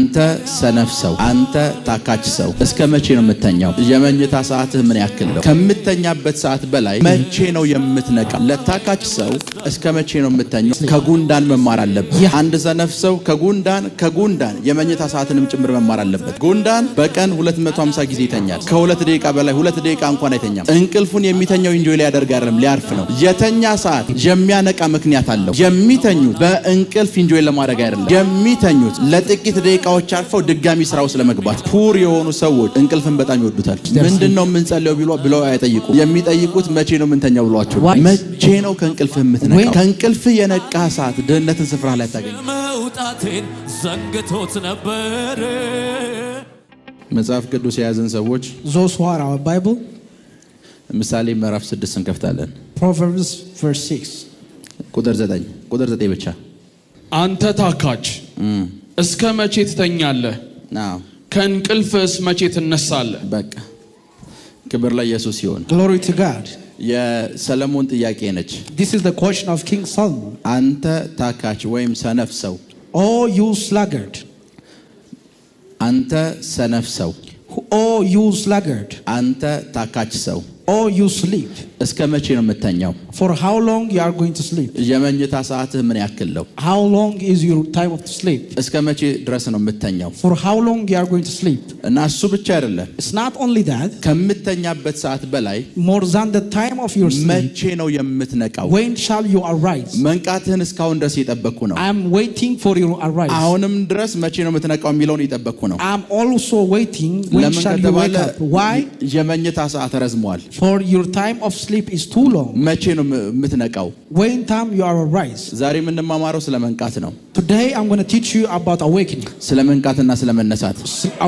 አንተ ሰነፍ ሰው፣ አንተ ታካች ሰው እስከ መቼ ነው የምተኛው? የመኝታ ሰዓትህ ምን ያክል ነው? ከምተኛበት ሰዓት በላይ መቼ ነው የምትነቃው? ለታካች ሰው እስከ መቼ ነው የምተኛው? ከጉንዳን መማር አለበት። አንድ ሰነፍ ሰው ከጉንዳን የመኝታ ሰዓትንም ጭምር መማር አለበት። ጉንዳን በቀን 250 ጊዜ ይተኛል። ከ2 ደቂቃ በላይ 2 ደቂቃ እንኳን አይተኛም። እንቅልፉን የሚተኛው ኢንጆይ ሊያደርግ አይደለም፣ ሊያርፍ ነው። የተኛ ሰዓት የሚያነቃ ምክንያት አለው። የሚተኙት በእንቅልፍ ኢንጆይ ለማድረግ አይደለም። የሚተኙት ለጥቂት ደቂቃዎች አልፈው ድጋሚ ስራው ስለመግባት። ፑር የሆኑ ሰዎች እንቅልፍን በጣም ይወዱታል። ምንድነው የምንጸልየው ብለው አይጠይቁ። የሚጠይቁት መቼ ነው የምንተኛው ብሏቸው። መቼ ነው ከእንቅልፍህ የምትነቃው? ከእንቅልፍህ የነቃ ሰዓት ድህነትን ስፍራ ላይ ታገኛለህ። መውጣቴን ዘንግቶት ነበር። መጽሐፍ ቅዱስ የያዘን ሰዎች those who are our Bible ምሳሌ ምዕራፍ 6 እንከፍታለን። Proverbs verse 6 ቁጥር 9 ብቻ። አንተ ታካች እስከ መቼ ትተኛለህ? ከእንቅልፍስ መቼ ትነሳለህ? በቃ ክብር ለኢየሱስ ይሁን። Glory to God. የሰለሞን ጥያቄ ነች። This is the question of King Solomon. አንተ ታካች ወይም ሰነፍ ሰው፣ Oh you sluggard. አንተ ሰነፍ ሰው፣ Oh you sluggard. አንተ ታካች ሰው፣ Oh you sleep. እስከ መቼ ነው የምተኛው? For how long you are going to sleep? የመኝታ ሰዓትህ ምን ያክል ነው? How long is your time of sleep? እስከ መቼ ድረስ ነው የምተኛው? For how long you are going to sleep? እና እሱ ብቻ አይደለም። It's not only that. ከምተኛበት ሰዓት በላይ More than the time of your sleep. መቼ ነው የምትነቃው? When shall you arise? መንቃትህን እስካሁን ድረስ እየጠበቅኩ ነው። I am waiting for your arise. አሁንም ድረስ መቼ ነው የምትነቃው የሚለውን እየጠበቅኩ ነው። I am also waiting. When shall you wake up? Why? የመኝታ ሰዓት ረዝሟል። For your time of sleep is too long. መቼ ነው የምትነቃው? When time you are arise? ዛሬ የምንማማረው ስለ መንቃት ነው። Today I'm going to teach you about awakening. ስለ መንቃትና ስለ መነሳት።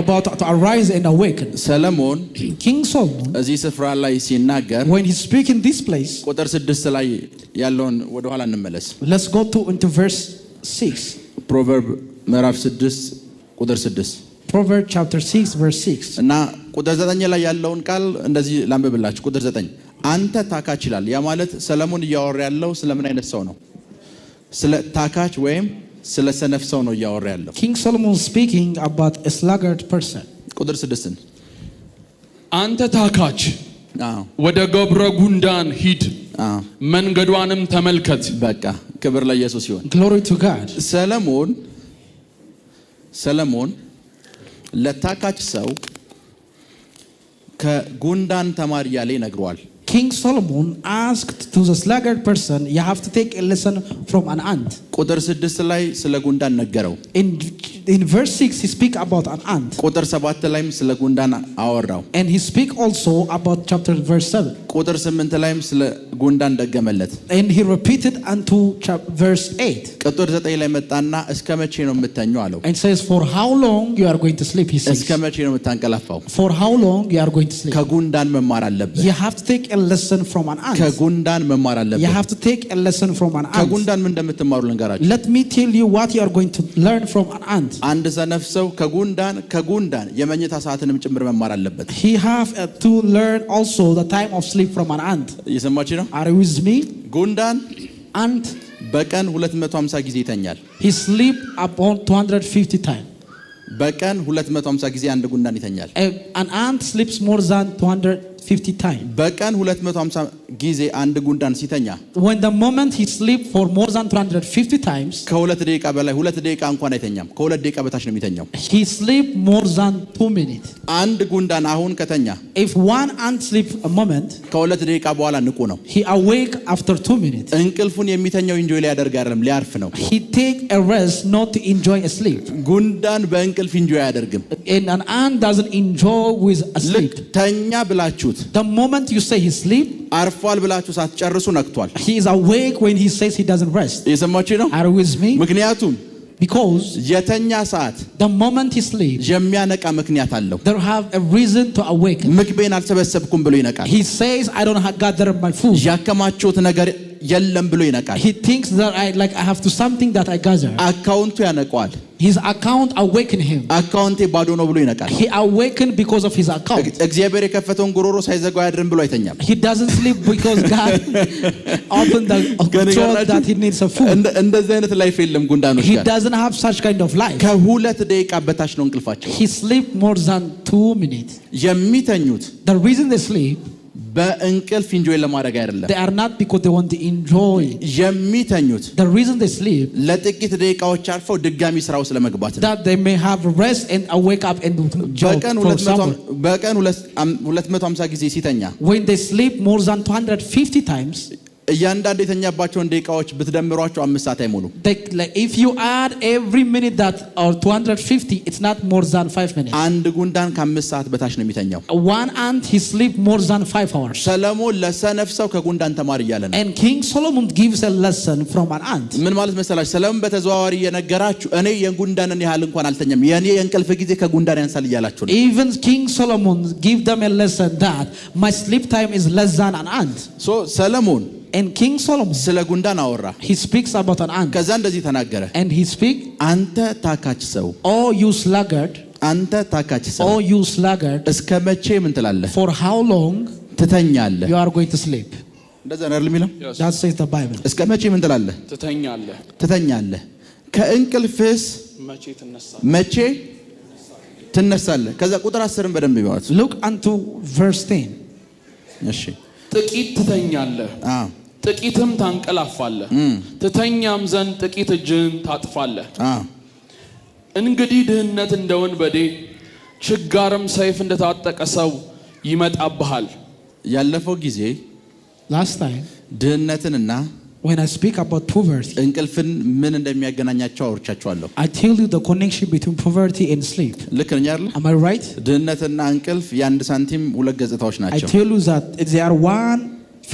About to arise and awaken. ሰለሞን King Solomon እዚህ ስፍራ ላይ ሲናገር when he speak in this place ቁጥር 6 ላይ ያለውን ወደ ኋላ እንመለስ። let's go into verse 6. ፕሮቨርብ ምዕራፍ 6 ቁጥር 6 Proverbs chapter 6 verse 6 እና ቁጥር 9 ላይ ያለውን ቃል እንደዚህ ላንብብላችሁ። ቁጥር 9 አንተ ታካች ይላል። ያ ማለት ሰለሞን እያወራ ያለው ስለምን አይነት ሰው ነው? ስለ ታካች ወይም ስለ ሰነፍ ሰው ነው እያወራ ያለው። King Solomon speaking about a sluggard person. ቁጥር 6 አንተ ታካች ወደ ገብረ ጉንዳን ሂድ፣ መንገዷንም ተመልከት። በቃ ክብር ለኢየሱስ ይሁን። Glory to God. ሰለሞን ለታካች ሰው ከጉንዳን ተማር ያለ ይነግረዋል። King Solomon asked to the sluggard person, you have to take a lesson from an ant. ቁጥር 6 ላይ ስለ ጉንዳን ነገረው። In verse 6 he speak about an ant. ቁጥር 7 ላይም ስለ ጉንዳን አወራው። And he speak also about chapter verse 7. ቁጥር 8 ላይም ስለ ጉንዳን ደገመለት። And he repeated unto verse 8. ቁጥር 9 ላይ መጣና እስከ መቼ ነው የምተኛው አለው። And says for how long you are going to sleep, he says. እስከ መቼ ነው የምታንቀላፋው? For how long you are going to sleep? ከጉንዳን መማር አለበት። You have to take a lesson from an ant. ከጉንዳን መማር አለበት። You have to take a lesson from an ant. ከጉንዳን ምን እንደምትማሩ ልንገራችሁ። Let me tell you what you are going to learn from an ant. አንድ ሰነፍ ሰው ከጉንዳን የመኝታ ሰዓትንም ጭምር መማር አለበት። He have to learn also the time of sleep from an ant. እየሰማችሁ ነው? Are you with me? ጉንዳን Ant በቀን 250 ጊዜ ይተኛል። he sleep upon 250 times. በቀን 250 ጊዜ አንድ ጉንዳን ይተኛል። An ant sleeps more than 250 times. በቀን 250 ጊዜ አንድ ጉንዳን ሲተኛ When the moment he sleep for more than 250 times, ከ2 ደቂቃ በላይ 2 ደቂቃ እንኳን አይተኛም። ከ2 ደቂቃ በታች ነው የሚተኛው። he sleep more than 2 minutes. አንድ ጉንዳን አሁን ከተኛ If one ant sleep a moment, ከ2 ደቂቃ በኋላ ንቁ ነው። he awake after 2 minutes. እንቅልፉን የሚተኛው ኢንጆይ ሊያደርግ አይደለም፣ ሊያርፍ ነው። He take a rest, not to enjoy a sleep. ጉንዳን በእንቅልፍ ኢንጆይ አያደርግም። And an ant doesn't enjoy with a sleep. ተኛ ብላችሁት The moment you say he sleep, አርፏል ብላችሁ ሳትጨርሱ ነክቷል። he is awake when he says he doesn't rest. እየሰማችሁ ነው? Are you with me? ምክንያቱም Because የተኛ ሰዓት the moment he sleeps, የሚያነቃ ምክንያት አለው። there have a reason to awaken. ምግቤን አልሰበሰብኩም ብሎ ይነቃል። He says, I don't gather my food. ያከማችሁት ነገር የለም ብሎ ይነቃል። He thinks that I have to something that I gather. አካውንቱ ያነቀዋል። His account awakened him. አካውንቴ ባዶ ነው ብሎ ይነቃል። He awakened because of his account. እግዚአብሔር የከፈተውን ጉሮሮ ሳይዘጋው አያድርም ብሎ አይተኛም። He doesn't sleep because God opened the throat that he needs a food. እንደዚህ አይነት ላይፍ የለም ጉንዳኖች He ጋር። doesn't have such kind of life. ከሁለት ደቂቃ በታች ነው እንቅልፋቸው። He sleep more than 2 minutes. የሚተኙት The reason they sleep, በእንቅልፍ ኢንጆይ ለማድረግ አይደለም። they are not because they want to enjoy. የሚተኙት The reason they sleep, ለጥቂት ደቂቃዎች አልፈው ድጋሚ ስራው ስለመግባት ነው። that they may have rest and wake up and job for someone. በቀን 250 ጊዜ ሲተኛ When they sleep more than 250 times, እያንዳንዱ የተኛባቸውን ደቂቃዎች ብትደምሯቸው 5 ሰዓት አይሞሉም። if you add every minute that or 250, it's not more than 5 minutes. አንድ ጉንዳን ከ5 ሰዓት በታች ነው የሚተኛው። One ant he sleep more than 5 hours. ሰለሞን ለሰነፍ ሰው ከጉንዳን ተማር እያለ ነው። And King Solomon gives a lesson from an ant. ምን ማለት መሰላችሁ? ሰለሞን በተዘዋዋሪ እየነገራችሁ እኔ የጉንዳንን ያህል እንኳን አልተኛም፣ የኔ የእንቅልፍ ጊዜ ከጉንዳን ያንሳል እያላችሁ ነው። Even King Solomon give them a lesson that my sleep time is less than an ant. ሶ ሰለሞን And King Solomon, ስለ ጉንዳን አወራ። he speaks about an ant. ከዛ እንደዚህ ተናገረ። And he speak, አንተ ታካች ሰው፣ oh you sluggard, አንተ ታካች ሰው፣ oh you sluggard, እስከ መቼ ምን ትላለህ? for how long ትተኛለህ? you are going to sleep? እንደዛ ነው የሚለው። That says the Bible. እስከ መቼ ምን ትላለህ? ትተኛለህ። ትተኛለህ። ከእንቅልፍስ መቼ ትነሳለህ? መቼ ትነሳለህ? ከዛ ቁጥር 10ን በደንብ ይዋት። Look unto verse 10. እሺ ጥቂት ትተኛለህ፣ ጥቂትም ታንቀላፋለህ፣ ትተኛም ዘንድ ጥቂት እጅህን ታጥፋለህ። እንግዲህ ድህነት እንደ ወንበዴ ችጋርም ሰይፍ እንደታጠቀ ሰው ይመጣብሃል። ያለፈው ጊዜ Last time, ድህነትንና when I speak about poverty, እንቅልፍን ምን እንደሚያገናኛቸው አውርቻቸዋለሁ። I tell you the connection between poverty and sleep. ልክ ነኝ አይደል? Am I right? ድህነትና እንቅልፍ የአንድ ሳንቲም ሁለት ገጽታዎች I ናቸው። tell you that they are one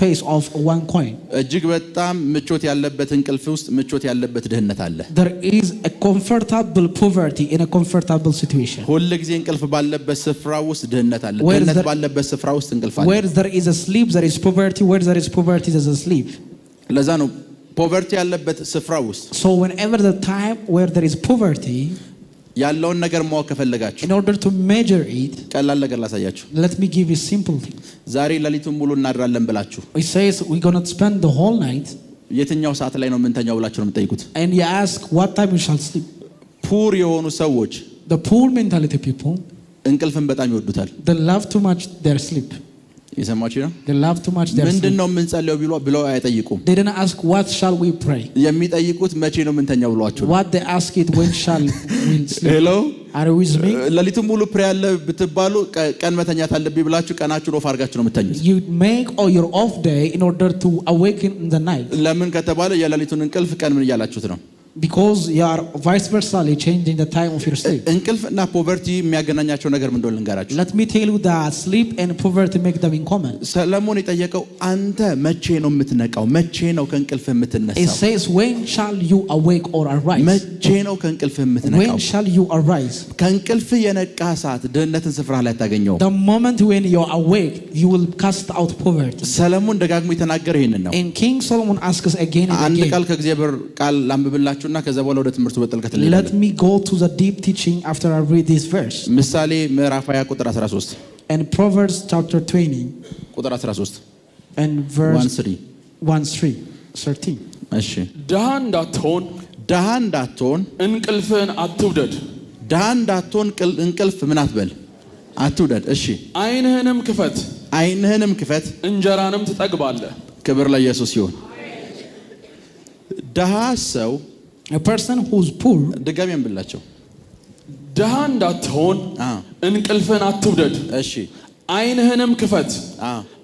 face of one coin. እጅግ በጣም ምቾት ያለበት እንቅልፍ ውስጥ ምቾት ያለበት ድህነት አለ። There is a comfortable poverty in a comfortable situation. ሁሉ ጊዜ እንቅልፍ ባለበት ስፍራ ውስጥ ድህነት አለ። ድህነት ባለበት ስፍራ ውስጥ እንቅልፍ አለ። Where there is a sleep, there is poverty. Where there is poverty, there is a sleep. ለዛ ነው ፖቨርቲ ያለበት ስፍራ ውስጥ So whenever the time where there is poverty, ያለውን ነገር ማወቅ ከፈለጋችሁ in order to measure it, ቀላል ነገር ላሳያችሁ። let me give you simple thing. ዛሬ ሌሊቱን ሙሉ እናድራለን ብላችሁ It says we're going to spend the whole night, የትኛው ሰዓት ላይ ነው የምንተኛው ብላችሁ ነው የምትጠይቁት። and you ask what time we shall sleep. ፑር የሆኑ ሰዎች The poor mentality people, እንቅልፍን በጣም ይወዱታል። they love too much their sleep. የሰማችሁ ነው? They love too much their sleep. ምንድነው የምንጸልየው ብለው አይጠይቁም። They didn't ask what shall we pray. የሚጠይቁት መቼ ነው የምንተኛው ብሏችሁ ነው። What they ask it, when shall we sleep. ሄሎ Are you with me? ሌሊቱን ሙሉ ፕሬ ያለ ብትባሉ ቀን መተኛት አለብኝ ብላችሁ ቀናችሁን ኦፍ አድርጋችሁ ነው የምትተኙት። You make all your off day in order to awaken in the night. ለምን ከተባለ የሌሊቱን እንቅልፍ ቀን ምን እያላችሁት ነው? Because you are vice versa changing the time of your sleep. እንቅልፍና ፖቨርቲ የሚያገናኛቸው ነገር ምን እንደሆነ ልንገራችሁ። Let me tell you that sleep and poverty make them in common. ሰለሞን የጠየቀው አንተ መቼ ነው የምትነቃው? መቼ ነው ከእንቅልፍ It የምትነሳው? says when shall you awake or arise? መቼ ነው ከእንቅልፍ የምትነቃው? When shall you arise? ከእንቅልፍ የነቃ ሰዓት ድህነትን ስፍራ ላይ አታገኘውም። The moment when you are awake, you will cast out poverty. ሰለሞን ደጋግሞ የተናገረ ይሄንን ነው። And King Solomon asks again and አንድ again. ቃል ከእግዚአብሔር ቃል ላንብብላችሁና ከዛ በኋላ ወደ ትምህርቱ በጥልቀት Let እንሄዳለን። me go to the deep teaching after I read this verse. ምሳሌ ምዕራፍ 20 ቁጥር 13 And Proverbs chapter 20 ቁጥር 13 and verse 1:13 እሺ ድሃ እንዳትሆን ድሃ እንዳትሆን እንቅልፍህን አትውደድ። ድሃ እንዳትሆን እንቅልፍ ምን አትበል አትውደድ። እሺ ዓይንህንም ክፈት፣ ዓይንህንም ክፈት፣ እንጀራንም ትጠግባለህ። ክብር ለኢየሱስ ይሁን። ድሃ ሰው a person who's poor, ድጋሜም ብላቸው ድሃ እንዳትሆን እንቅልፍህን አትውደድ። እሺ ዓይንህንም ክፈት፣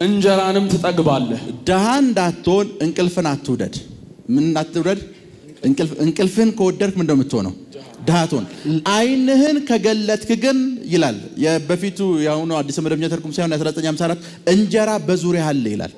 እንጀራንም ትጠግባለህ። ድሃ እንዳትሆን እንቅልፍን አትውደድ። ምን አትውደድ? እንቅልፍን ከወደድክ ምን እንደምትሆነው ድሃ ትሆን። ዓይንህን ከገለጥክ ግን ይላል የበፊቱ ያሁኑ አዲስ መደበኛ ትርጉም ሳይሆን 1954 እንጀራ በዙሪያ አለ ይላል።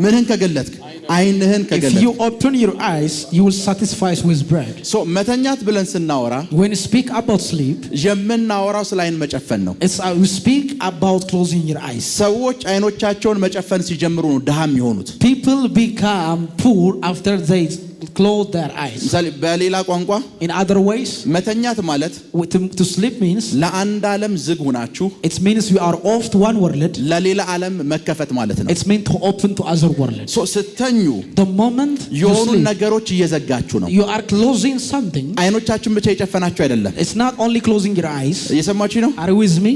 ምንህን ከገለጥክ? ዓይንህን if ከገለጥክ። you open your eyes, you will satisfy with bread. ሶ መተኛት ብለን ስናወራ When you speak about sleep, የምናወራው ስለ ዓይን መጨፈን ነው። we speak about closing your eyes. ሰዎች ዓይኖቻቸውን መጨፈን ሲጀምሩ ነው ድሃ የሚሆኑት። People become poor after they close their eyes. በሌላ ቋንቋ In other ways, መተኛት ማለት to sleep means ለአንድ ዓለም ዝግ ሆናችሁ it means you are off to one world. ለሌላ ዓለም መከፈት ማለት ነው። It's meant to open to other world. ስተኙ The moment you የሆኑ sleep, ነገሮች እየዘጋችሁ ነው። you are closing something. አይኖቻችሁን ብቻ የጨፈናችሁ አይደለም። It's not only closing your eyes. እየሰማችሁ ነው? Are you with me?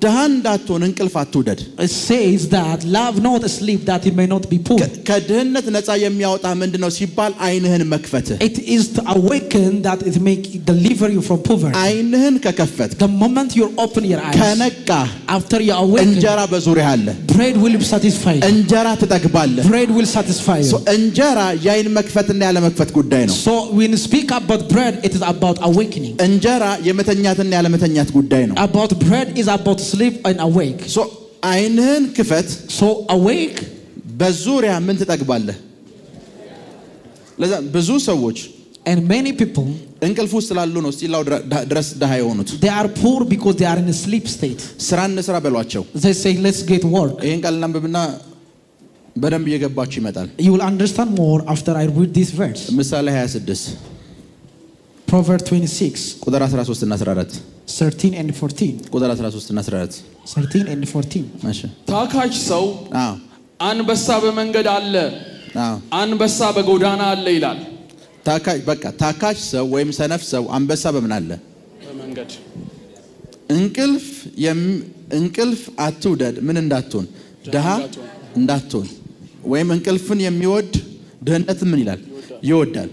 ድሃ እንዳትሆን እንቅልፍ አትውደድ። It says that love not sleep that it may not be poor. ከድህነት ነፃ የሚያወጣ ምንድነው ሲባል አይንህን መክፈት። It is to awaken that it may deliver you from poverty. አይንህን ከከፈት The moment you open your eyes, ከነቃ after you awaken, እንጀራ በዙሪያ አለ። bread will satisfy you. እንጀራ ትጠግባለህ። Bread will satisfy you. እንጀራ የአይን መክፈትና ያለ መክፈት ጉዳይ ነው። So when you speak about bread, it is about awakening. እንጀራ የመተኛትና ያለ መተኛት ጉዳይ ነው። About bread is about sleep and awake. አይንህን ክፈት። So awake. በዙሪያ ምን ትጠግባለህ? ለዛ ብዙ ሰዎች and many people እንቅልፍ ውስጥ ስላሉ ነው እስቲላው ድረስ ድሃ የሆኑት። they are poor because they are in a sleep state. ስራ እንስራ በሏቸው። They say let's get work. ይሄን ቃል እናንብብና በደንብ እየገባችሁ ይመጣል። You will understand more after I read this verse. ምሳሌ 26 Proverbs 26 ቁጥር 13 እና 14 13 and 14 ቁጥር 13 እና 14 13 and 14 እሺ። ታካች ሰው አንበሳ በመንገድ አለ፣ አንበሳ በጎዳና አለ ይላል። ታካች ሰው ወይም ሰነፍ ሰው አንበሳ በምን አለ? በመንገድ። እንቅልፍ አትውደድ ምን እንዳትሆን? ድሃ እንዳትሆን። ወይም እንቅልፍን የሚወድ ድህነት ምን ይላል? ይወዳል።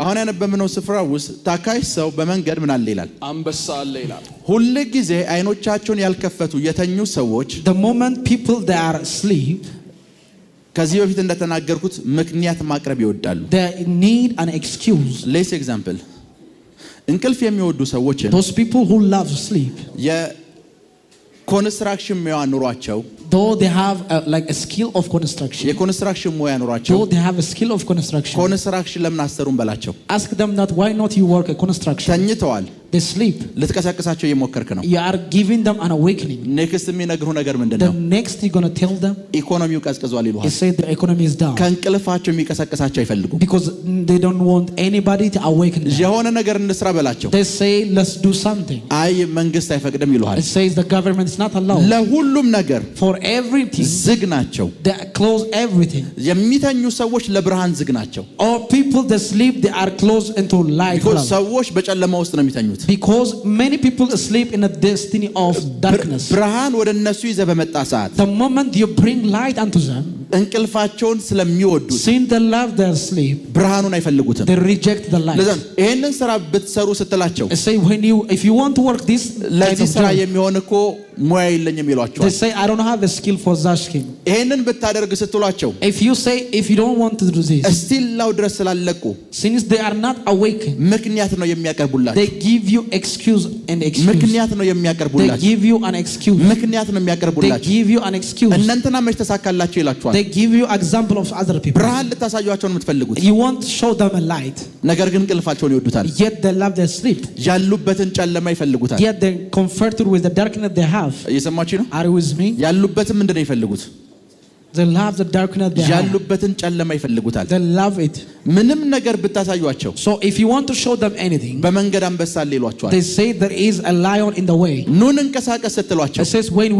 አሁን ያነበብነው ስፍራ ውስጥ ታካች ሰው በመንገድ ምን አለ ይላል? አንበሳ አለ ይላል። ሁሉ ጊዜ አይኖቻቸውን ያልከፈቱ የተኙ ሰዎች the moment people they are asleep, ከዚህ በፊት እንደተናገርኩት ምክንያት ማቅረብ ይወዳሉ። they need an excuse. ሌስ ኤግዛምፕል እንቅልፍ የሚወዱ ሰዎች those people who love sleep, የኮንስትራክሽን ሙያ ኑሯቸው though they have like a skill of construction, የኮንስትራክሽን ሙያ ኑሯቸው though they have a skill of construction, ኮንስትራክሽን ለምን አሰሩም በላቸው። ask them that why not you work a construction. ተኝተዋል። they sleep. ልትቀሰቅሳቸው እየሞከርክ ነው። you are giving them an awakening. ኔክስት የሚነግሩ ነገር ምንድነው? the next you going to tell them ኢኮኖሚው ቀዝቅዟል ይሉሃል። you say the economy is down. ከእንቅልፋቸው የሚቀሰቅሳቸው አይፈልጉም። because they don't want anybody to awaken them. የሆነ ነገር እንስራ በላቸው። they say let's do something. አይ መንግስት አይፈቅድም ይሉሃል። it says the government is not allowed. ለሁሉም ነገር for everything ዝግ ናቸው። they close everything. የሚተኙ ሰዎች ለብርሃን ዝግ ናቸው። all people that sleep they are closed into light. because ሰዎች በጨለማ ውስጥ ነው የሚተኙት። because many people sleep in a destiny of darkness. ብርሃን ወደ እነሱ ይዘህ በመጣ ሰዓት the moment you bring light unto them, እንቅልፋቸውን ስለሚወዱት since they love their sleep, ብርሃኑን አይፈልጉትም። they reject the light. ለዛም ይሄንን ስራ ብትሰሩ ስትላቸው say if you want to work this ለዚህ ስራ የሚሆን እኮ ሙያ የለኝም ይሏቸዋል። they say I don't have a skill for that skill. ይሄንን ብታደርግ ስትሏቸው if you don't want to do this, እስቲላው ድረስ ስላለቁ since they are not awakened, ምክንያት ነው የሚያቀርቡላችሁ። they give you excuse and excuse. ምክንያት ነው የሚያቀርቡላችሁ። they give you an excuse. ምክንያት ነው የሚያቀርቡላችሁ። they give you an excuse. እናንተና መች ተሳካላችሁ ይላችኋል። they give you example of other people. ብርሃን ልታሳዩአቸው ነው የምትፈልጉት። you want to show them a light, ነገር ግን እንቅልፋቸውን ይወዱታል። yet they love their sleep. ያሉበትን ጨለማ ይፈልጉታል። yet they comforted with the darkness they have. እየሰማችሁ ነው? are you with me? ያሉበትን ምንድነው ይፈልጉት? they love the darkness they have. ያሉበትን ጨለማ ይፈልጉታል። they love it. ምንም ነገር ብታሳዩአቸው so if you want to show them anything, በመንገድ አንበሳ አለ ይሏቸዋል። they say there is a lion in the way. ኑን እንቀሳቀስ ስትሏቸው it says when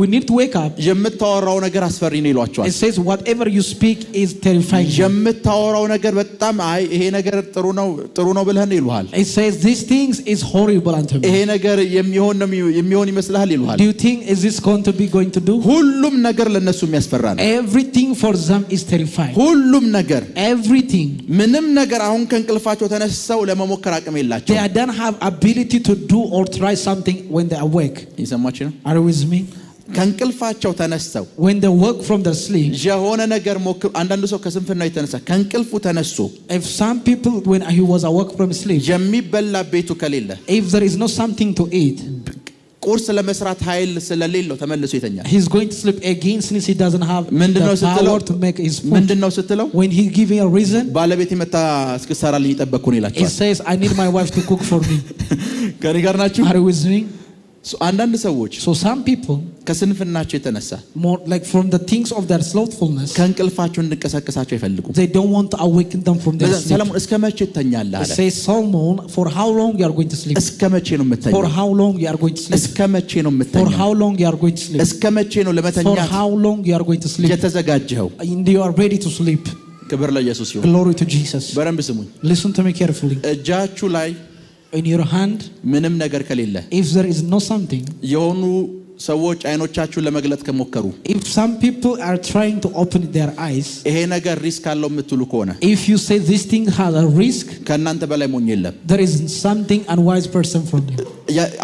we need to wake up, የምታወራው ነገር አስፈሪ ነው ይሏቸዋል። it says whatever you speak is terrifying. የምታወራው ነገር በጣም አይ ይሄ ነገር ጥሩ ነው ብለህ ነው ይሉሃል። it says these things is horrible unto me. ይሄ ነገር የሚሆን ይመስልሃል ይሉሃል። do you think is this going to do? ሁሉም ነገር ለነሱ የሚያስፈራ ነው። everything for them is terrifying. ሁሉም ነገር everything. ምንም ነገር አሁን ከእንቅልፋቸው ተነስተው ለመሞከር አቅም የላቸው። they don't have ability to do or try something when they awake. ይሰማችሁ ነው? are you with me? ከእንቅልፋቸው ተነስተው when they wake from their sleep, የሆነ ነገር ሞክር። አንዳንዱ ሰው ከስንፍናው የተነሳ ከእንቅልፉ ተነሱ if some people when he was awake from sleep, የሚበላ ቤቱ ከሌለ if there is no something to eat, ቁርስ ለመስራት ኃይል ስለሌለው ተመልሶ ይተኛል። he's going to sleep again since he doesn't have the power to make his food. ምንድነው ስትለው when he giving a reason, ባለቤቴ መታ እስክሰራልኝ እየጠበቅኩ ነው he ይላቸዋል። says I need my wife to cook for me. ከኔ ጋር ናችሁ? are you with me? አንዳንድ ሰዎች So some people, ከስንፍናቸው የተነሳ more like from the things of their slothfulness, ከእንቅልፋቸው እንድቀሰቅሳቸው አይፈልጉም። they don't want to awaken them from their sleep. ሰለሞን እስከ መቼ ትተኛለህ አለ። Say Solomon, for how long you are going to sleep? እስከ መቼ ነው የምትተኛው? For how long you are going to sleep? እስከ መቼ ነው For የምትተኛው? how long you are going to sleep? እስከ መቼ ነው For ለመተኛት how long you are going to sleep? የተዘጋጀኸው? And you are ready to sleep. ክብር ለኢየሱስ ይሁን። Glory to Jesus. በደንብ ስሙኝ። Listen to me carefully. እጃችሁ ላይ In your hand, ምንም ነገር ከሌለ if there is no something, የሆኑ ሰዎች አይኖቻችሁን ለመግለጥ ከሞከሩ if some people are trying to open their eyes, ይሄ ነገር ሪስክ አለው የምትሉ ከሆነ if you say this thing has a risk, ከእናንተ በላይ ሞኝ የለም። there is something unwise person from you.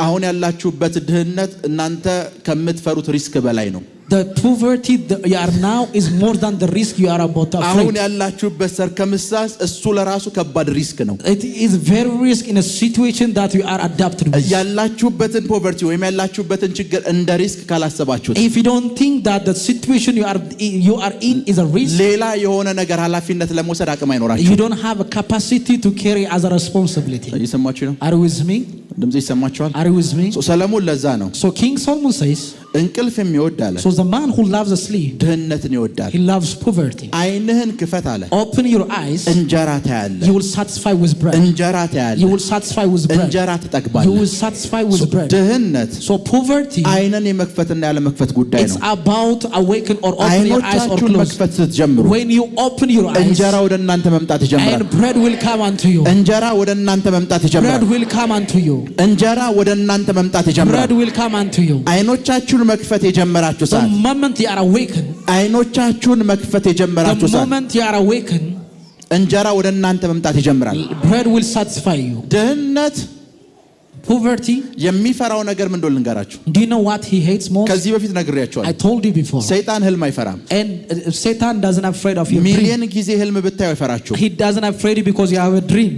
አሁን ያላችሁበት ድህነት እናንተ ከምትፈሩት ሪስክ በላይ ነው። The poverty that you are now is more than the risk you are about to አሁን affect. ያላችሁበት ሰርከምስታንስ እሱ ለራሱ ከባድ ሪስክ ነው። It is very risk in a situation that you are adapted with. ያላችሁበትን ፖቨርቲ ወይም ያላችሁበትን ችግር እንደ ሪስክ ካላሰባችሁት If you don't think that the situation you are in is a risk, ሌላ የሆነ ነገር ኃላፊነት ለመውሰድ አቅም you አይኖራችሁም። don't have a capacity to carry as a responsibility. እየሰማችሁ ነው? Are you with me? ድምጽ ይሰማችኋል? Are you with me? ሰለሞን ለዛ ነው So King Solomon says, እንቅልፍ የሚወድ አለ so the man who loves sleep, ድህነትን ይወዳል። he loves poverty. ዓይንህን ክፈት አለ Open your eyes, እንጀራ ታያለህ። you will satisfy with bread. እንጀራ You ታያለህ። will satisfy with bread. እንጀራ You ትጠግባለህ። will satisfy with bread. ድህነት So poverty, ዓይንን የመክፈትና ያለ መክፈት ጉዳይ it's ነው። about awaken or open your eyes or ዓይኖቻችሁን close. መክፈት ስትጀምሩ When you open your eyes, እንጀራ ወደ እናንተ መምጣት ይጀምራል። and bread will come unto you. እንጀራ ወደ እናንተ መምጣት ይጀምራል። Bread will come unto you. እንጀራ ወደ እናንተ መምጣት ይጀምራል። Bread will come unto you. ዓይኖቻችሁን መክፈት የጀመራችሁ The ሰዓት moment you are awakened, ዓይኖቻችሁን መክፈት የጀመራችሁ the ሰዓት moment you are awakened, እንጀራ ወደ እናንተ መምጣት ይጀምራል። bread will satisfy you. ድህነት Poverty, የሚፈራው ነገር ምን እንደሆነ ልንገራችሁ። do you know what he hates most? ከዚህ በፊት I ነግሬያችኋለሁ። told you before. ሰይጣን ህልም አይፈራም። And Satan doesn't afraid of your dream. ሚሊየን ጊዜ ህልም ብታዩ አይፈራችሁ። He doesn't afraid you because you have a dream.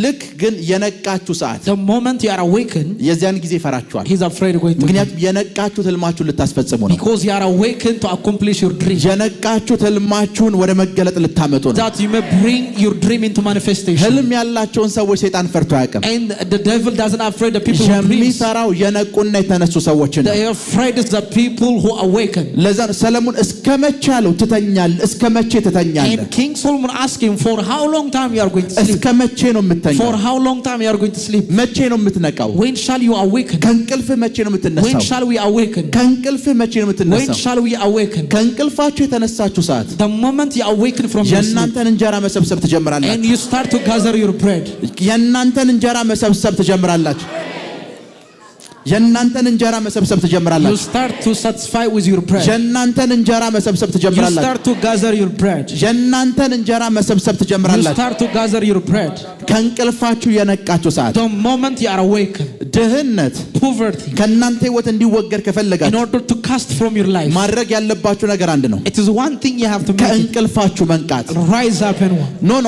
ልክ ግን የነቃችሁ ሰዓት The moment you are awakened, የዚያን ጊዜ ይፈራችኋል። he's afraid going to. ምክንያቱም የነቃችሁት ህልማችሁን ልታስፈጽሙ ነው። Because you are awakened to accomplish your dream. የነቃችሁት ህልማችሁን ወደ መገለጥ ልታመጡ ነው። That you may bring your dream into manifestation. ህልም ያላቸውን ሰዎች ሰይጣን ፈርቶ አያውቅም። And the devil doesn't afraid the people who dream. የሚፈራው የነቁና የተነሱ ሰዎችን ነው። They are afraid is the people who awaken. ለዛ ነው ሰለሞን እስከ መቼ አለው ትተኛለህ? እስከ መቼ ትተኛለህ? And King Solomon asked him, for how long time you are going to sleep? እስከ መቼ ነው የምትተኛው? For how long time you are going to sleep? መቼ ነው የምትነቃው? When shall you awaken? ከእንቅልፍ መቼ ነው When የምትነሳው? shall we awaken? ከእንቅልፍ መቼ ነው When የምትነሳው? shall we awaken? ከእንቅልፋችሁ የተነሳችሁ ሰዓት The moment you awaken from your sleep, የእናንተን እንጀራ መሰብሰብ ትጀምራላችሁ። and you start to gather your bread. የእናንተን እንጀራ መሰብሰብ ትጀምራላችሁ። የእናንተን እንጀራ መሰብሰብ You ትጀምራላችሁ። start to satisfy with your bread. የእናንተን እንጀራ መሰብሰብ You ትጀምራላችሁ። start to gather your bread. የእናንተን እንጀራ መሰብሰብ You ትጀምራላችሁ። start to gather your bread. ከእንቅልፋችሁ የነቃችሁ ሰዓት The moment you are awakened, ድህነት poverty, ከእናንተ ህይወት እንዲወገድ in ከፈለጋችሁ order to cast from your life, ማድረግ ያለባችሁ ነገር አንድ ነው። it is one thing you have to make it. ከእንቅልፋችሁ መንቃት። Rise up and walk. ኖ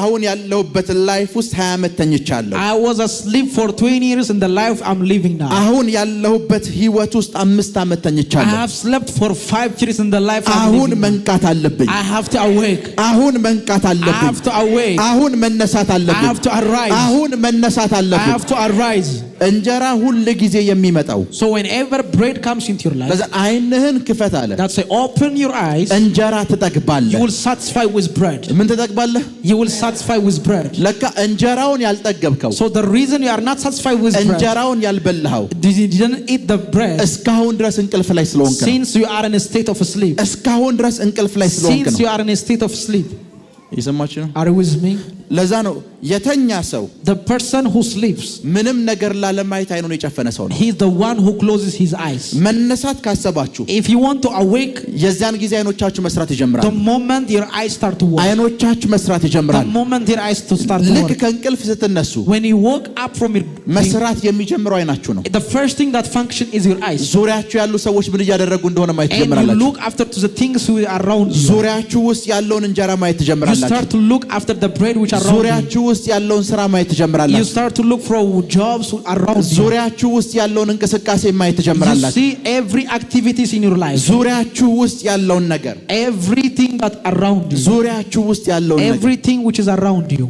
አሁን ያለሁበትን ላይፍ ውስጥ 20 ዓመት ተኝቻለሁ። I was asleep for 20 years in the life I'm living now. አሁን ያለሁበት ህይወት ውስጥ 5 ዓመት I ተኝቻለሁ። have slept for 5 years in the life I'm አሁን living now. መንቃት አለብኝ። I have to awake. አሁን መንቃት I አለብኝ። have to awake. አሁን መነሳት I አለብኝ። have to arise. አሁን መነሳት I አለብኝ። have to arise. እንጀራ ሁል ጊዜ የሚመጣው So whenever bread comes into your life, ለዛ ዓይንህን ክፈት አለ። that say open your eyes, እንጀራ ትጠግባለህ። you will satisfy with bread. ምን ትጠግባለህ? You will satisfy with bread. ለካ እንጀራውን ያልጠገብከው So the reason you are not satisfied with bread, እንጀራውን ያልበላኸው you didn't eat the bread እስካሁን ድረስ እንቅልፍ ላይ ስለሆንክ ነው። since you are in a state of sleep. እስካሁን ድረስ እንቅልፍ ላይ ስለሆንክ Since ነው። you are in a state of sleep. እየሰማችሁ ነው? Are you with me? ለዛ ነው የተኛ ሰው The person who sleeps, ምንም ነገር ላለማየት አይኑን የጨፈነ ሰው ነው። he is the one who closes his eyes. መነሳት ካሰባችሁ If you want to awake, የዚያን ጊዜ አይኖቻችሁ መስራት ይጀምራሉ። the moment your eyes start to work, አይኖቻችሁ መስራት the ይጀምራሉ። moment your eyes to start to ልክ work, ከእንቅልፍ ስትነሱ when you woke up from your መስራት የሚጀምረው አይናችሁ ነው። the first thing that function is your eyes. ዙሪያችሁ ያሉ ሰዎች ምን እያደረጉ እንደሆነ ማየት And you ትጀምራላችሁ። look after to the things who are around you. ዙሪያችሁ ውስጥ ያለውን እንጀራ ማየት You ትጀምራላችሁ። start to look after the bread which are around you. ዙሪያችሁ ውስጥ ያለውን ስራ ማየት You ትጀምራላችሁ። start to look for jobs around you. ዙሪያችሁ ውስጥ ያለውን እንቅስቃሴ ማየት You ትጀምራላችሁ። see every activities in your life. ዙሪያችሁ ውስጥ ያለውን ነገር Everything that around you. ዙሪያችሁ ውስጥ ያለውን ነገር Everything which is around you.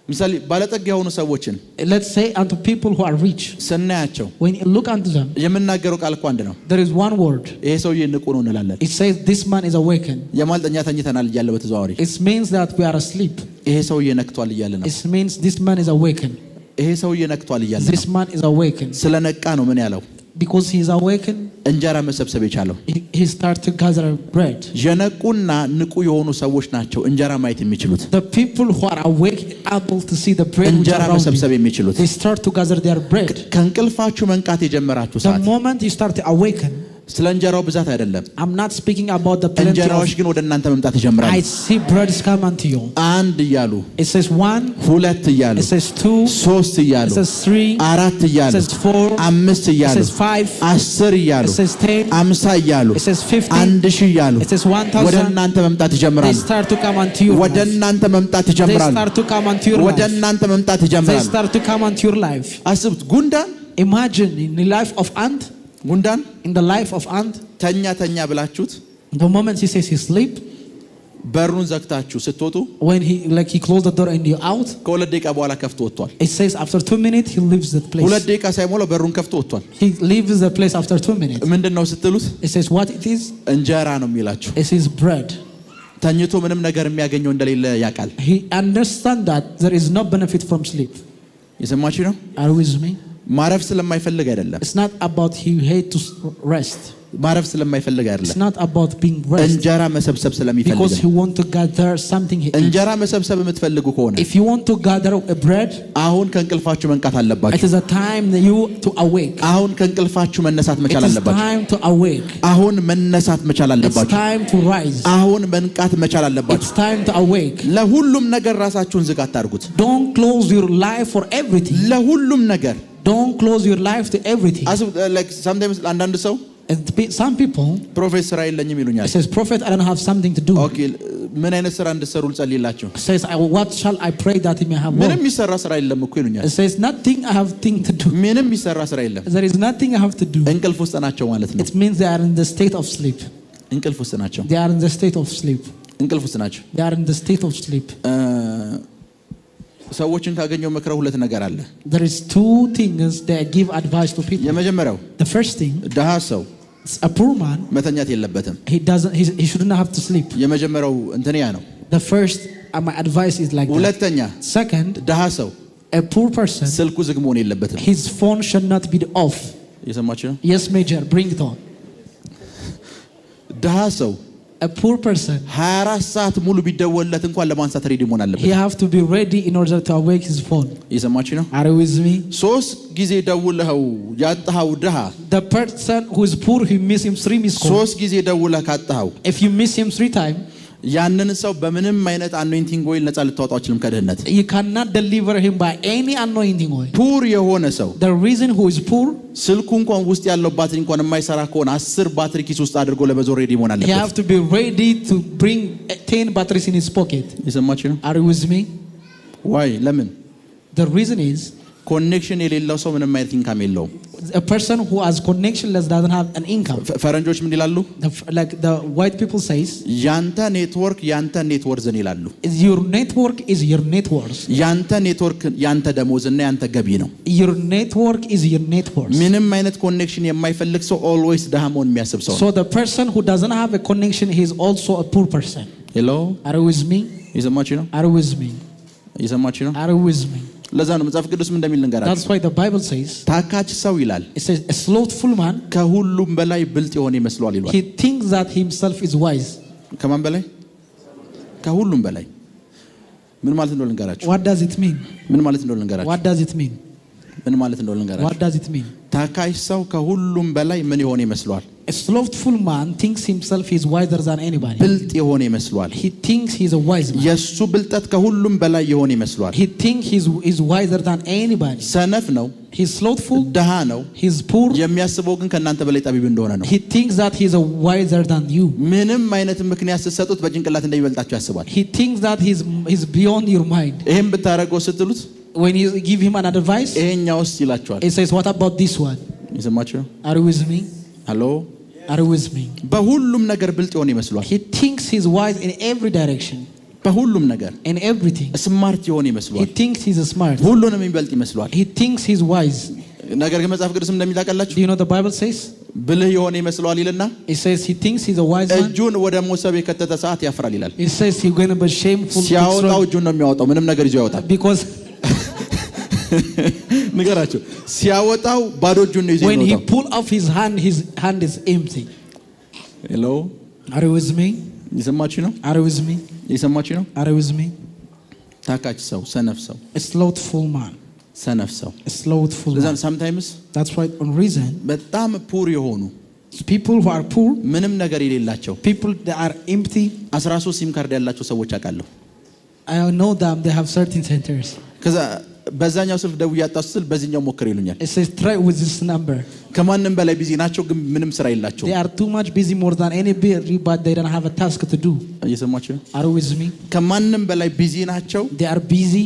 ምሳሌ ባለጠጋ የሆኑ ሰዎችን let's say unto people who are rich, ስናያቸው when you look unto them, የምናገረው ቃል እኮ አንድ ነው። there is one word. ይሄ ሰውዬ ንቁ ነው እንላለን። It says this man is awakened. የማልጠኛ ተኝተናል እያለ በተዘዋዋሪ It means that we are asleep. ይሄ ሰውዬ ነክቷል እያለ ነው። It means this man is awakened. ይሄ ሰውዬ ነክቷል እያለ ነው። This man is awakened. ስለነቃ ነው ምን ያለው? Because he is awakened, እንጀራ መሰብሰብ የቻለው he start to gather bread. የነቁና ንቁ የሆኑ ሰዎች ናቸው እንጀራ ማየት የሚችሉት። The people who are awake able to see the bread which እንጀራ are around መሰብሰብ you. የሚችሉት They start to gather their bread. ከእንቅልፋችሁ መንቃት የጀመራችሁ The ሰዓት moment you start to awaken, ስለ እንጀራው ብዛት አይደለም። I'm not speaking about the plenty እንጀራዎች of, ግን ወደ እናንተ መምጣት ይጀምራሉ። I see breads come unto you. አንድ እያሉ It says one, ሁለት እያሉ it says two, ሶስት እያሉ it says three, አራት it እያሉ says four, አምስት it እያሉ says five, 10 እያሉ it says 10, 50 እያሉ it says 50, 1000 እያሉ it says ወደ 1000. እናንተ መምጣት They ይጀምራሉ። start to come unto your ወደ life. እናንተ መምጣት They ይጀምራሉ። start to come unto your ወደ life. እናንተ መምጣት They ይጀምራሉ። start to come unto your life. አስቡት፣ ጉንዳን Imagine in the life of ant, ጉንዳን in the life of ant, ተኛ ብላችሁት the moment he says he sleep, በሩን ዘግታችሁ ስትወጡ when he closed the door and you out, ከሁለት ደቂቃ በኋላ ከፍቶ ወጥቷል። it says after 2 minutes he leaves that place. ሁለት ደቂቃ ሳይሞላው በሩን ከፍቶ ወጥቷል። He leaves the place after 2 minutes. ምንድነው ስትሉት It says what it is? እንጀራ ነው የሚላችሁ። It says bread. ተኝቶ ምንም ነገር የሚያገኘው እንደሌለ ያውቃል። He understands that there is no benefit from sleep. የሰማችሁ ነው። Are you with me? ማረፍ ስለማይፈልግ አይደለም። It's not about he hate to rest. ማረፍ ስለማይፈልግ It's አይደለም። not about being rest. እንጀራ መሰብሰብ ስለሚፈልግ Because he want to gather something he eats. እንጀራ መሰብሰብ የምትፈልጉ ከሆነ If you want to gather a bread, አሁን ከእንቅልፋችሁ መንቃት it አለባችሁ። is a time that you to awake. አሁን ከእንቅልፋችሁ መነሳት It መቻል is አለባችሁ። time to awake. አሁን መነሳት መቻል It's አለባችሁ። time to rise. አሁን መንቃት መቻል አለባችሁ። It's time to awake. ለሁሉም ነገር ራሳችሁን ዝግ አታርጉት። Don't close your life for everything. ለሁሉም ነገር Don't close your life to everything. sometimes አንዳንድ ሰው Some people ፕሮፌት ስራ የለኝም ይሉኛል። says, Prophet, I don't have something to do. ኦኬ ምን አይነት ስራ እንድትሰሩ ልጸልይላችሁ? Says, what shall I pray that he may have ምንም work? የሚሰራ ስራ የለም እኮ ይሉኛል። It says, nothing I have thing to do. ምንም የሚሰራ ስራ የለም። There is nothing I have to do. እንቅልፍ ውስጥ ናቸው ማለት ነው። It means they are in the state of sleep. እንቅልፍ ውስጥ ናቸው። They are in the state of sleep. እንቅልፍ ውስጥ ናቸው። They are in the state of sleep. ሰዎችን ካገኘው መክረው ሁለት ነገር አለ። There is two things that I give advice to people. የመጀመሪያው The first thing, ድሃ ሰው a poor man, መተኛት የለበትም። he shouldn't have to sleep. የመጀመሪያው እንትን ያ ነው። The first, my advice is like that. ሁለተኛ Second, ድሃ ሰው a poor person, ስልኩ ዝግ መሆን የለበትም። his phone should not be off. እየሰማችሁ ነው? Yes, Major, bring it on. ድሃ ሰው A poor person, 24 ሰዓት ሙሉ ቢደወልለት እንኳን ለማንሳት ሬዲ መሆን አለበት። he have to be ready in order to awake his phone. እየሰማችሁ ነው? Are you with me? 3 ጊዜ ደውለኸው ያጣኸው ድሃ The person who is poor, he miss him 3 missed calls. 3 ጊዜ ደውለህ ካጣኸው If you miss him 3 times, ያንን ሰው በምንም አይነት አኖይንቲንግ ኦይል ነፃ ልታወጣው አትችልም ከድህነት። you cannot deliver him by any anointing oil. ፑር የሆነ ሰው The reason who is poor, ስልኩ እንኳን ውስጥ ያለው ባትሪ እንኳን የማይሰራ ከሆነ 10 ባትሪ ኪስ ውስጥ አድርጎ ለመዞር ሬዲ መሆን he አለበት። have to be ready to bring 10 batteries in his pocket. እየሰማችሁ ነው? Are you with me? ዋይ ለምን? The reason is, ኮኔክሽን የሌለው ሰው ምንም አይነት ኢንካም የለውም። a person who has connectionless doesn't have an income. ፈረንጆች ምን ይላሉ? Like the white people says, ያንተ ኔትወርክ ያንተ ኔትወርዝን ይላሉ። your network is your net worth. ያንተ ኔትወርክ ያንተ ደሞዝና ያንተ ገቢ ነው። Your network is your net worth. ምንም አይነት ኮኔክሽን የማይፈልግ ሰው ኦልዌይስ ድሃ መሆን የሚያስብ ሰው ነው። So the person who doesn't have a connection, he is also a poor person. ሄሎ Are you with me? እየሰማችሁ ነው? Are you with me? እየሰማችሁ ነው? Are you with me? ለዛ ነው መጽሐፍ ቅዱስ ምን እንደሚል ልንገራችሁ። That's why the Bible says, ታካች ሰው ይላል it says, a slothful man, ከሁሉም በላይ ብልጥ የሆነ ይመስለዋል ይሏል። he thinks that himself is wise. ከማን በላይ? ከሁሉም በላይ። ምን ማለት እንደሆነ ልንገራችሁ። What does it mean? ምን ማለት እንደሆነ ልንገራችሁ። What does it mean? ምን ማለት እንደሆነ ልንገራችሁ። What does it mean? ታካች ሰው ከሁሉም በላይ ምን የሆነ ይመስለዋል? A slothful man thinks himself is wiser than anybody. ብልጥ የሆነ ይመስለዋል። He thinks he's a wise man. የሱ ብልጠት ከሁሉም በላይ የሆነ ይመስለዋል። He thinks he's wiser than anybody. ሰነፍ ነው፣ He's slothful. ድሃ ነው። He's poor. የሚያስበው ግን ከእናንተ በላይ ጠቢብ እንደሆነ ነው። He thinks that he's a wiser than you. ምንም አይነት ምክንያት ስትሰጡት በጭንቅላት እንደሚበልጣችሁ ያስባል። He thinks that he's beyond your mind. ይሄን ብታረገው ስትሉት When you give him an advice, ይሄኛውስ ይላችኋል። he says, what about this one? ይሰማችሁ? Are you with me? ሃሎ Are you with me? በሁሉም ነገር ብልጥ የሆነ ይመስለዋል። He thinks he's wise in every direction. በሁሉም ነገር in everything. ስማርት የሆነ He ይመስሏል። thinks he's smart. ሁሉንም የሚበልጥ ይመስሏል። He thinks he's wise. ነገር ግን መጽሐፍ ቅዱስም እንደሚታቀላችሁ Do you know the Bible says? ብልህ የሆነ ይመስሏል ይልና It says he thinks he's a wise man. እጁን ወደ ሞሰብ የከተተ ሰዓት ያፍራል ይላል። It says he's going to be shameful ሲያወጣው እጁን ነው የሚያወጣው፣ ምንም ነገር ይዞ ያወጣል። because ንገራቸው፣ ሲያወጣው ባዶ እጁን ነው ይዞ when he የሚወጣው። pull off his hand is empty. ሄሎ Are you with me? ይሰማችሁ ነው? Are you with me? ይሰማችሁ ነው? Are you with me? ታካች ሰው፣ ሰነፍ ሰው፣ A slothful man. ሰነፍ ሰው። A slothful man. sometimes That's why on reason በጣም ፑር የሆኑ people who are poor, ምንም ነገር የሌላቸው people that are empty, 13 ሲም ካርድ ያላቸው ሰዎች አውቃለሁ። I know them, they have certain centers. ከዛ በዛኛው ስልክ ደውዬ አጣሁ ስል በዚህኛው ሞክር ይሉኛል። It says try with this number. ከማንም በላይ ቢዚ ናቸው፣ ግን ምንም ስራ የላቸው። They are too much busy more than anybody, but they don't have a task to do. እየሰማችሁ ነው? Are you with me? ከማንም በላይ ቢዚ ናቸው። They are busy.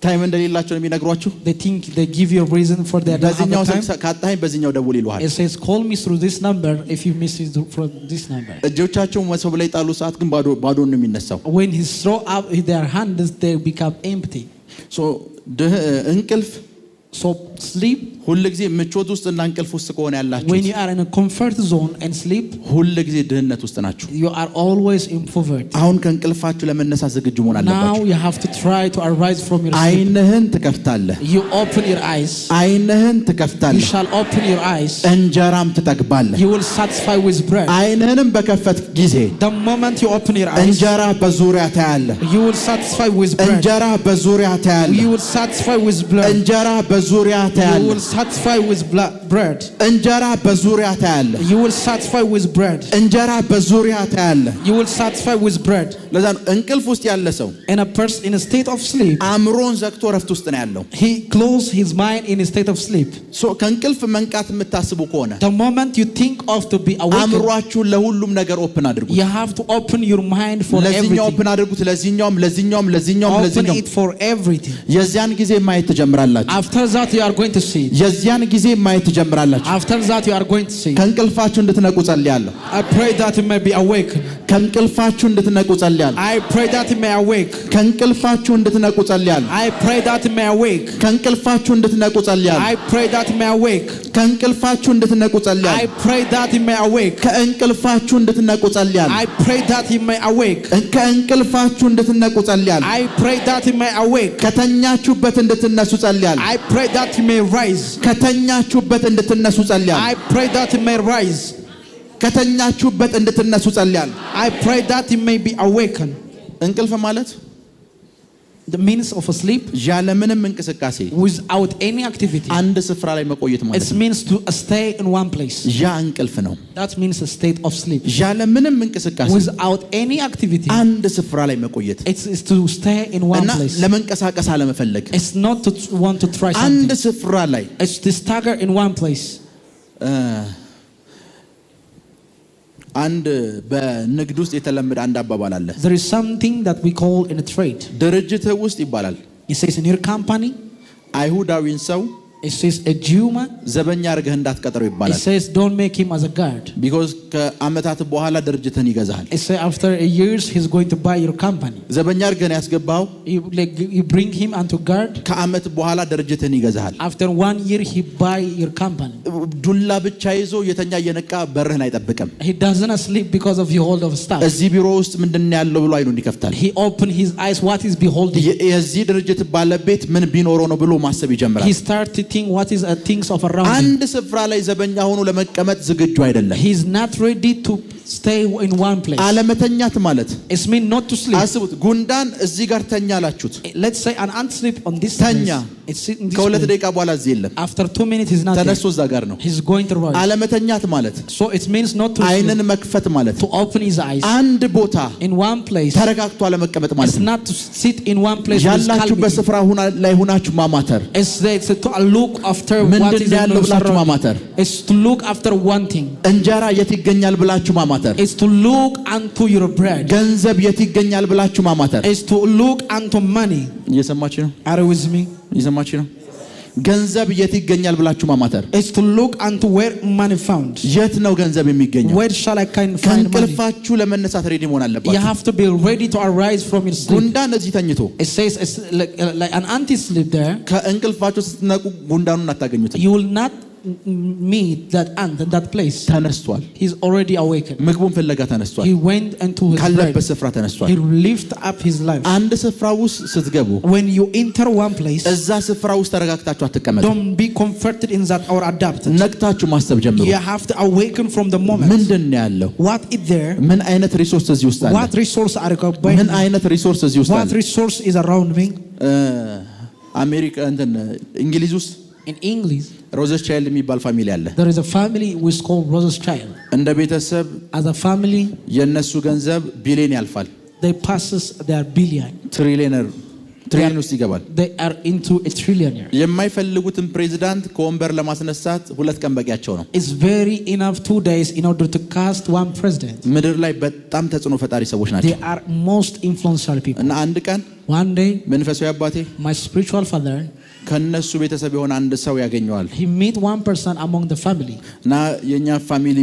ታይም እንደሌላቸው ነው የሚነግሯችሁ። They think they give you a reason for their በዚህኛው time. ስልክ ካጣኸኝ በዚህኛው ደውል ይሉሃል። It says call me through this number if you miss it from this number. እጆቻቸውን መሶብ ላይ ጣሉ ሰዓት ግን ባዶ ነው የሚነሳው። When he throw up their hands, they become empty. ሶ እንቅልፍ So sleep, ሁልጊዜ ምቾት ውስጥ እና እንቅልፍ ውስጥ ከሆነ ያላችሁ when you are in a comfort zone and sleep, ሁልጊዜ ድህነት ውስጥ ናችሁ። you are always in poverty. አሁን ከእንቅልፋችሁ ለመነሳት ዝግጁ መሆን Now አለባችሁ። you have to try to arise from your sleep. ዓይንህን ትከፍታለህ። You open your eyes. ዓይንህን You ትከፍታለህ፣ shall open your eyes. እንጀራም ትጠግባለህ። You will satisfy with bread. ዓይንህንም በከፈት ጊዜ The moment you open your eyes, እንጀራ በዙሪያ ታያለህ። you will satisfy with bread. እንጀራ በዙሪያ ታያለህ። You will satisfy with blood. እንጀራ በዙሪያ You ታያለህ። will satisfy with bread. እንጀራ በዙሪያ ታያለህ። You will satisfy with bread. እንጀራ በዙሪያ ታያለህ። You will satisfy with bread. ለዛ ነው እንቅልፍ ውስጥ ያለ ሰው And a person in a state of sleep, አእምሮን ዘግቶ ረፍት ውስጥ ነው ያለው። he closes his mind in a state of sleep. ሶ ከእንቅልፍ መንቃት የምታስቡ ከሆነ The moment you think of to be awakened, አእምሯችሁን ለሁሉም ነገር ኦፕን አድርጉት። you have to open your mind for ለዚህኛው everything. ኦፕን አድርጉት፣ ለዚህኛውም Open it for everything. የዚያን ጊዜ ማየት ትጀምራላችሁ። After that you are going to see it. የዚያን ጊዜ ማየት ትጀምራላችሁ። After that you are going to see it. ከእንቅልፋችሁ እንድትነቁ ጸልያለሁ። I pray that you may be awakened. ከእንቅልፋችሁ እንድትነቁ ጸልያለሁ። I pray that you may awake. ከእንቅልፋችሁ እንድትነቁ ጸልያለሁ። I pray that you may awake. ከእንቅልፋችሁ እንድትነቁ ጸልያለሁ። I pray that you may awake. ከእንቅልፋችሁ እንድትነቁ I ጸልያለሁ። pray that you may awake. ከእንቅልፋችሁ እንድትነቁ ጸልያለሁ። I pray that you may awake. ከእንቅልፋችሁ እንድትነቁ ጸልያለሁ። I pray that you may awake. ከተኛችሁበት እንድትነሱ ጸልያለሁ። I pray that you may rise. ከተኛችሁበት እንድትነሱ ጸልያለሁ። I pray that you may rise. ከተኛችሁበት እንድትነሱ ጸልያለሁ። I pray that you may be awakened. እንቅልፍ ማለት The means of a sleep ያለ ምንም እንቅስቃሴ without any activity. አንድ ስፍራ ላይ መቆየት ማለት It ነው። means to stay in one place. ያ እንቅልፍ ነው። That means a state of sleep. ያለ ምንም እንቅስቃሴ Without any activity. አንድ ስፍራ ላይ መቆየት It's to stay in one እና place. ለመንቀሳቀስ አለመፈለግ። It's not to want to try አንድ something. ስፍራ ላይ It's to stagger in one place. አንድ በንግድ ውስጥ የተለመደ አንድ አባባል አለ። There is something that we call in a trade. ድርጅትህ ውስጥ ይባላል It says in your company, አይሁዳዊን ሰው it says a Jew man, ዘበኛ አድርገህ እንዳትቀጥረው it ይባላል። says don't make him as a guard. ቢኮዝ ከአመታት በኋላ ድርጅትህን ይገዛሃል። It says after a years he's going to buy your company. ዘበኛ አድርገህ ያስገባው You bring him unto guard. ከአመት በኋላ ድርጅትህን ይገዛሃል። After 1 year he buy your company. ዱላ ብቻ ይዞ የተኛ እየነቃ በርህን አይጠብቅም። He doesn't sleep because of the hold of stuff. እዚህ ቢሮ ውስጥ ምንድን ያለው ብሎ አይኑን ይከፍታል። He open his eyes what is beholding. የዚህ ድርጅት ባለቤት ምን ቢኖረው ነው ብሎ ማሰብ ይጀምራል። He start to think what is things of around him. አንድ ስፍራ ላይ ዘበኛ ሆኖ ለመቀመጥ ዝግጁ አይደለም። He is not ready to stay in one place. አለመተኛት ማለት It means not to sleep. አስቡት፣ ጉንዳን እዚህ ጋር ተኛ አላችሁት። Let's say an ant sleep on this ተኛ። place. It's in this ከሁለት place. ደቂቃ በኋላ እዚህ የለም። After 2 minutes he's not there. ተነስቶ እዛ ጋር ነው። He's going to rise. አለመተኛት ማለት So it means not to አይንን sleep, መክፈት ማለት to open his eyes አንድ ቦታ in one place. ተረጋግቶ አለመቀመጥ ማለት It's ነው። not to sit in one place. ያላችሁበት ስፍራ ላይ ሆናችሁ ማማተር። It's to look after what ምንድን is ያለው ብላችሁ ማማተር። It's to look after one thing. እንጀራ የት ይገኛል ብላችሁ ማማተር። It's to look unto your bread. ገንዘብ የት ይገኛል ብላችሁ ማማተር። It's to look unto money. እየሰማችሁ ነው? Are you with me? እየሰማችሁ ነው? ገንዘብ የት ይገኛል ብላችሁ ማማተር is to look unto where money found. የት ነው ገንዘብ የሚገኘው? Where shall I find money? ከእንቅልፋችሁ ለመነሳት ሬዲ መሆን አለባችሁ። You have to be ready to arise from your sleep. ጉንዳን እዚህ ተኝቶ It says it's like an ant sleep there. ከእንቅልፋችሁ ስትነቁ ጉንዳኑን አታገኙትም። You will not meet that ant in that place. ተነስቷል። He's already awakened. ምግቡን ፍለጋ ተነስቷል። He went into his ካለበት bread. ስፍራ ተነስቷል። He lifted up his life. አንድ ስፍራ ውስጥ ስትገቡ When you enter one place, እዛ ስፍራ ውስጥ ተረጋግታችሁ አትቀመጡ። don't be comforted in that or adapted. ነቅታችሁ ማሰብ ጀምሩ። You have to awaken from the moment. ምንድነው ያለው? What is there? ምን አይነት ሪሶርስ እዚህ ውስጥ አለ? What resource are going? ምን አይነት ሪሶርስ እዚህ ውስጥ What አለ? resource is around me? አሜሪካ እንግሊዝ ውስጥ In English, ሮዘስ ቻይልድ የሚባል ፋሚሊ አለ። there is a family which is called Rose's Child. እንደ ቤተሰብ As a family, የነሱ ገንዘብ ቢሊዮን ያልፋል። they passes their billion. ትሪሊየን ውስጥ ይገባል። They are into a trillionaire. የማይፈልጉትን ፕሬዚዳንት ከወንበር ለማስነሳት 2 ቀን በቂያቸው ነው። It's very enough 2 days in order to cast one president. ምድር ላይ በጣም ተጽዕኖ ፈጣሪ ሰዎች ናቸው። They are most influential people. እና አንድ ቀን One day, መንፈሳዊ አባቴ my spiritual father, ከነሱ ቤተሰብ የሆነ አንድ ሰው ያገኘዋል። he meet one person among the family. እና የኛ ፋሚሊ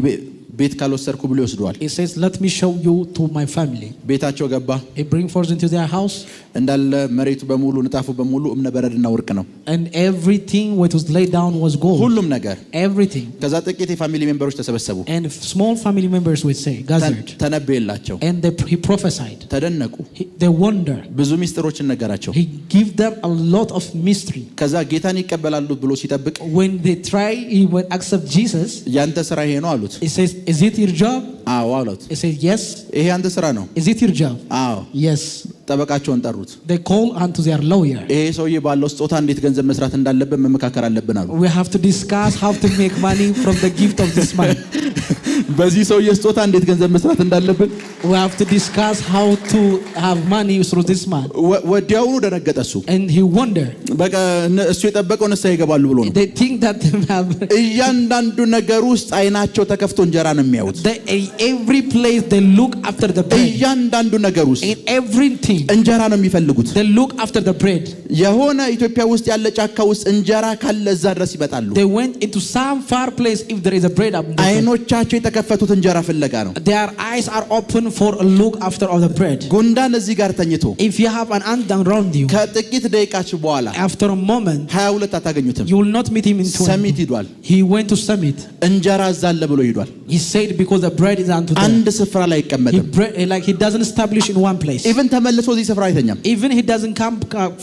ቤት ካልወሰድኩ ብሎ ይወስደዋል። He says, let me show you to my family. ቤታቸው ገባ። He bring forth into their house. እንዳለ መሬቱ በሙሉ ንጣፉ በሙሉ እምነ በረድና ወርቅ ነው። And everything what was laid down was gold. ሁሉም ነገር Everything. ከዛ ጥቂት የፋሚሊ ሜምበሮች ተሰበሰቡ። And small family members would say, gathered. ተነበየላቸው። And he prophesied. ተደነቁ። They wonder. ብዙ ሚስጥሮችን ነገራቸው። He give them a lot of mystery. ከዛ ጌታን ይቀበላሉ ብሎ ሲጠብቅ When they try, he would accept Jesus. ያንተ ስራ ይሄ ነው አሉት። He says, is it your job? አዎ አሉት። He says, yes. ይሄ ያንተ ስራ ነው። Is it your job? አዎ። Yes. ጠበቃቸውን ጠሩት። They call unto their lawyer. ይሄ ሰውዬ ባለው ስጦታ እንዴት ገንዘብ መስራት እንዳለብን መመካከር አለብን አሉ። We have to discuss how to make money from the gift of this man. በዚህ ሰውዬ ስጦታ እንዴት ገንዘብ መስራት እንዳለብን We have to discuss how to have money through this man. ወዲያውኑ ደነገጠ እሱ። And he wondered. በቃ እሱ የጠበቀው ንስሐ ይገባሉ ብሎ ነው። They think that they have እያንዳንዱ ነገር ውስጥ አይናቸው ተከፍቶ እንጀራ ነው የሚያዩት። every place they look after the bread. እያንዳንዱ ነገር ውስጥ In everything እንጀራ ነው የሚፈልጉት። they look after the bread. የሆነ ኢትዮጵያ ውስጥ ያለ ጫካ ውስጥ እንጀራ ካለ እዛ ድረስ ይመጣሉ። They went into some far place if there is a bread up there. አይኖቻቸው የተከፈቱት እንጀራ ፍለጋ ነው። Their eyes are open for a look after of the bread. ጉንዳን እዚህ ጋር ተኝቶ If you have an ant around you, ከጥቂት ደቂቃች በኋላ after a moment 22 አታገኙትም። you will not meet him in 20. ሰሚት ሂዷል። He went to summit. እንጀራ እዛ አለ ብሎ ሂዷል። He said because the bread is unto them. አንድ ስፍራ ላይ አይቀመጥም። Like he doesn't establish in one place. ኢቭን ተመልሶ እዚህ ስፍራ አይተኛም። Even he doesn't come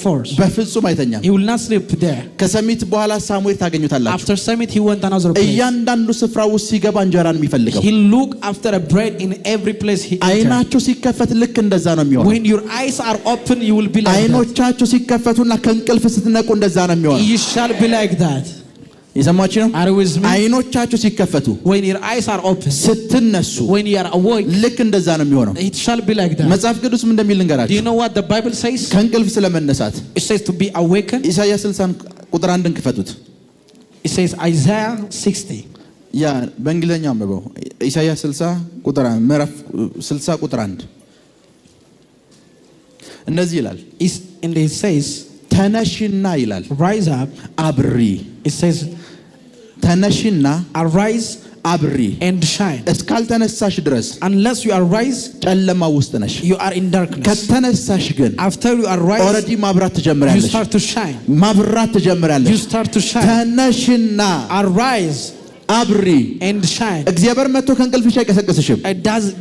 forth. በፍጹም አይተኛም። He will not sleep there. ከሰሚት በኋላ ሳሙኤል ታገኙታላችሁ። After summit he went another place. እያንዳንዱ ስፍራ ውስጥ ሲገባ እንጀራን የሚፈልገው He look after a bread in every place he entered. አይናችሁ ሲከፈት ልክ እንደዛ ነው የሚሆነው። When your eyes are open you will be like that. አይኖቻችሁ ሲከፈቱና ከእንቅልፍ ስትነቁ እንደዛ ነው የሚሆነው። You shall be like that. የሰማችሁ ነው? Are you with me? አይኖቻችሁ ሲከፈቱ When your eyes are open, ስትነሱ when you are awake, ልክ እንደዛ ነው የሚሆነው። it shall be like that. መጽሐፍ ቅዱስ ምን እንደሚል Do ልንገራችሁ። you know what the Bible says? ከእንቅልፍ ስለመነሳት It says to be awakened. ኢሳይያስ 60 ቁጥር 1ን ክፈቱት። It says Isaiah 60. ያ በእንግሊዘኛው አንብበው። ኢሳይያስ 60 ቁጥር 1 ምዕራፍ 60 ቁጥር 1 እንደዚህ ይላል። And it says ተነሽና ይላል rise up. አብሪ። It says ተነሽና arise አብሪ። and shine. እስካልተነሳሽ ድረስ Unless you arise, ጨለማ ውስጥ ነሽ። you are in darkness. ከተነሳሽ ግን After you arise, ኦልሬዲ ማብራት you ትጀምራለሽ። start to shine. ማብራት You ትጀምራለሽ። start to shine. ተነሽና Arise አብሪ። and shine. እግዚአብሔር መጥቶ ከእንቅልፍሽ አይቀሰቅስሽም።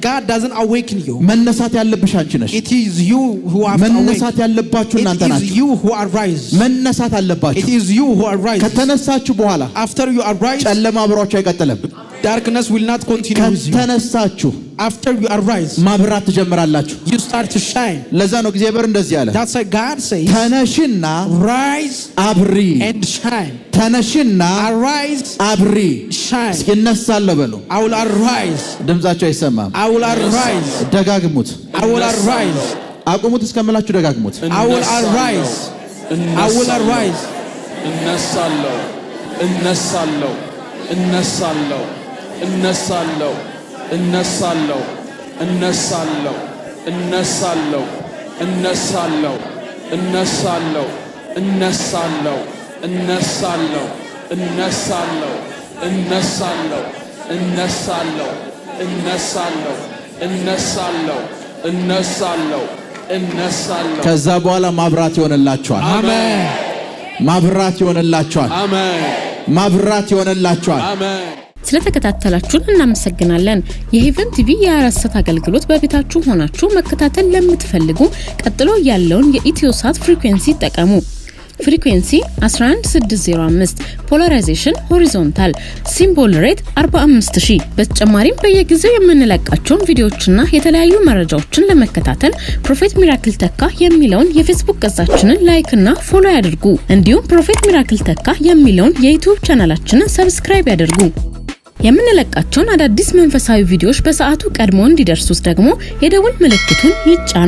God doesn't awaken you. መነሳት ያለብሽ አንቺ ነሽ። It is you who are መነሳት awake. ያለባችሁ እናንተ It is ናችሁ። you who arise. መነሳት አለባችሁ። It is you who arise. ከተነሳችሁ በኋላ After you arise, ጨለማ አብሯችሁ አይቀጥልም። darkness will not continue with you. ከተነሳችሁ After you arise, ማብራት ትጀምራላችሁ። you start to shine. ለዛ ነው እግዚአብሔር እንደዚህ ያለ That's why God says, ተነሽና rise አብሪ። and shine. ተነሽና Arise, አብሪ። shine. እስኪ እነሳለሁ በሉ። I will arise. ድምጻችሁ አይሰማም። I will arise. ደጋግሙት። I will arise. አቁሙት እስከምላችሁ ደጋግሙት። I will arise. I will arise. እነሳለሁ፣ እነሳለሁ፣ እነሳለሁ፣ እነሳለሁ፣ እነሳለሁ፣ እነሳለሁ፣ እነሳለሁ፣ እነሳለሁ፣ እነሳለሁ፣ እነሳለሁ፣ እነሳለሁ እነሳለሁ እነሳለሁ እነሳለሁ እነሳለሁ እነሳለሁ እነሳለሁ እነሳለሁ። ከዛ በኋላ ማብራት ይሆንላችኋል። አሜን። ማብራት ይሆንላችኋል። አሜን። ማብራት ይሆንላችኋል። አሜን። ስለተከታተላችሁን እናመሰግናለን። የሄቨን ቲቪ የ24 አገልግሎት በቤታችሁ ሆናችሁ መከታተል ለምትፈልጉ ቀጥሎ ያለውን የኢትዮሳት ፍሪኩዌንሲ ተጠቀሙ። ፍሪኩዌንሲ 11605 ፖላራይዜሽን ሆሪዞንታል ሲምቦል ሬት 45000። በተጨማሪም በየጊዜው የምንለቃቸውን ቪዲዮዎችና የተለያዩ መረጃዎችን ለመከታተል ፕሮፌት ሚራክል ተካ የሚለውን የፌስቡክ ገጻችንን ላይክ እና ፎሎ ያድርጉ። እንዲሁም ፕሮፌት ሚራክል ተካ የሚለውን የዩቲዩብ ቻናላችንን ሰብስክራይብ ያድርጉ። የምንለቃቸውን አዳዲስ መንፈሳዊ ቪዲዮዎች በሰዓቱ ቀድሞ እንዲደርሱት ደግሞ የደወል ምልክቱን ይጫኑ።